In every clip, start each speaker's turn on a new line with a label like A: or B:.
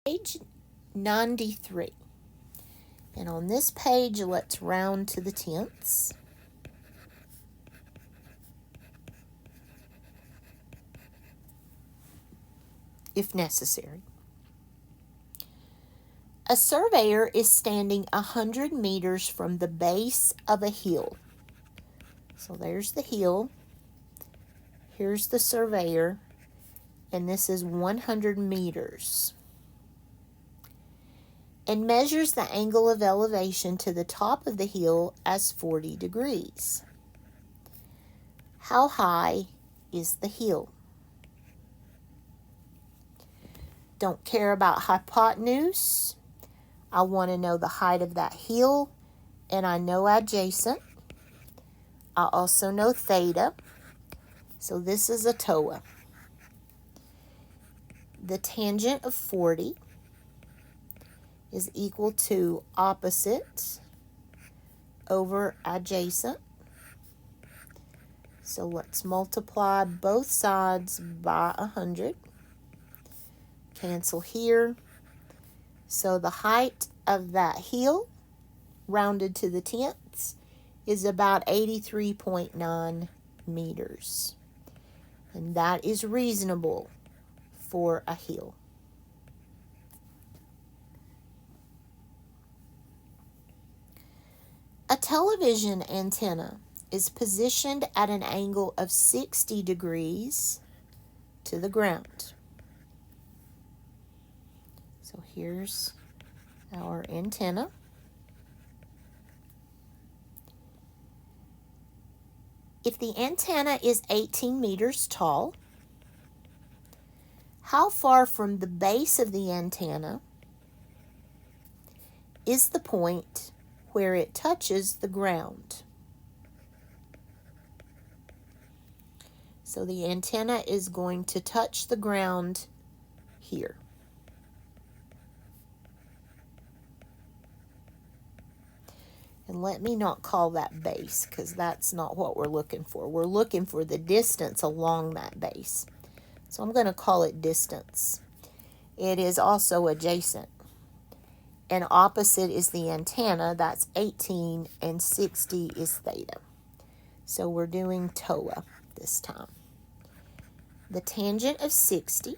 A: Page 93. And on this page, let's round to the tenths. If necessary. A surveyor is standing 100 meters from the base of a hill. So there's the hill. Here's the surveyor. And this is 100 meters. And measures the angle of elevation to the top of the hill as 40 degrees. How high is the hill? Don't care about hypotenuse. I want to know the height of that hill, and I know adjacent. I also know theta, so this is a TOA. The tangent of 40 is equal to opposite over adjacent. So let's multiply both sides by 100. Cancel here. So the height of that hill, rounded to the tenths, is about 83.9 meters. And that is reasonable for a hill. A television antenna is positioned at an angle of 60 degrees to the ground. So here's our antenna. If the antenna is 18 meters tall, how far from the base of the antenna is the point where it touches the ground? So the antenna is going to touch the ground here. And let me not call that base, because that's not what we're looking for. We're looking for the distance along that base. So I'm going to call it distance. It is also adjacent. And opposite is the antenna, that's 18, and 60 is theta. So we're doing TOA this time. The tangent of 60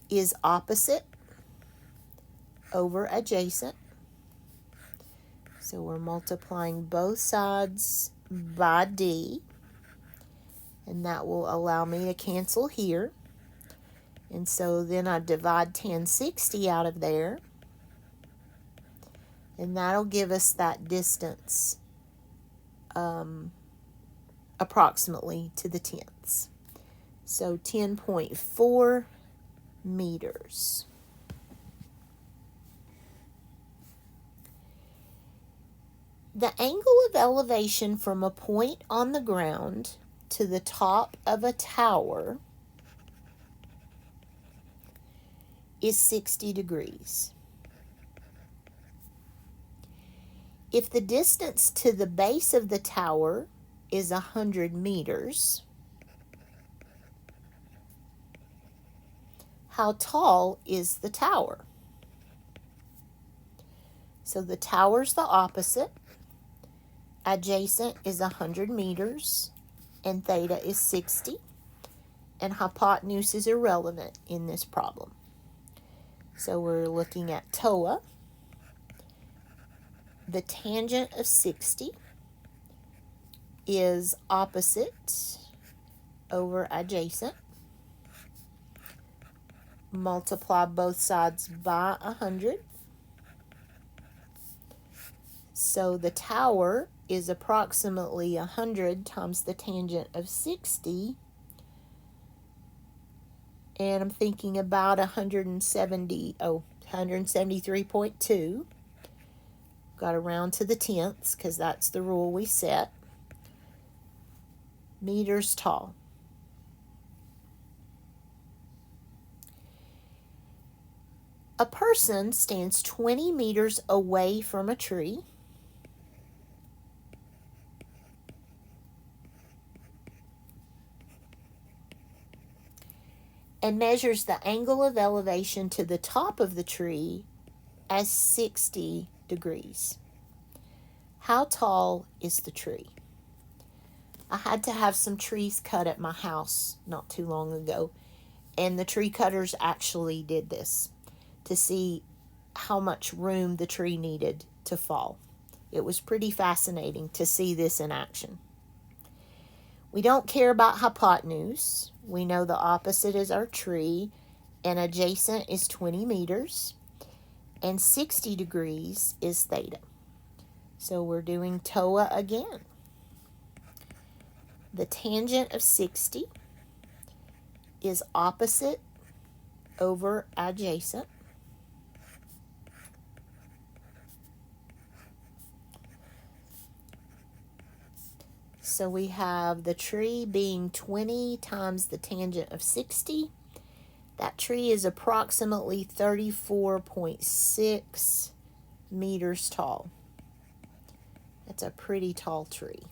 A: is opposite over adjacent. So we're multiplying both sides by D, and that will allow me to cancel here. And so then I divide tan 60 out of there, and that'll give us that distance approximately to the tenths. So 10.4 meters. The angle of elevation from a point on the ground to the top of a tower is 60 degrees. If the distance to the base of the tower is 100 meters, how tall is the tower? So the tower's the opposite. Adjacent is 100 meters, and theta is 60, and hypotenuse is irrelevant in this problem. So we're looking at TOA. The tangent of 60 is opposite over adjacent. Multiply both sides by 100. So the tower is approximately 100 times the tangent of 60. And I'm thinking about 173.2. Got to round to the tenths because that's the rule we set. Meters tall. A person stands 20 meters away from a tree and measures the angle of elevation to the top of the tree as 60 degrees. How tall is the tree? I had to have some trees cut at my house not too long ago, and the tree cutters actually did this to see how much room the tree needed to fall. It was pretty fascinating to see this in action. We don't care about hypotenuse. We know the opposite is our tree, and adjacent is 20 meters, and 60 degrees is theta. So we're doing TOA again. The tangent of 60 is opposite over adjacent. So we have the tree being 20 times the tangent of 60. That tree is approximately 34.6 meters tall. That's a pretty tall tree.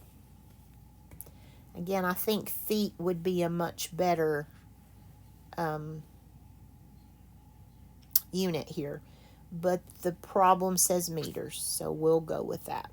A: Again, I think feet would be a much better unit here, but the problem says meters, so we'll go with that.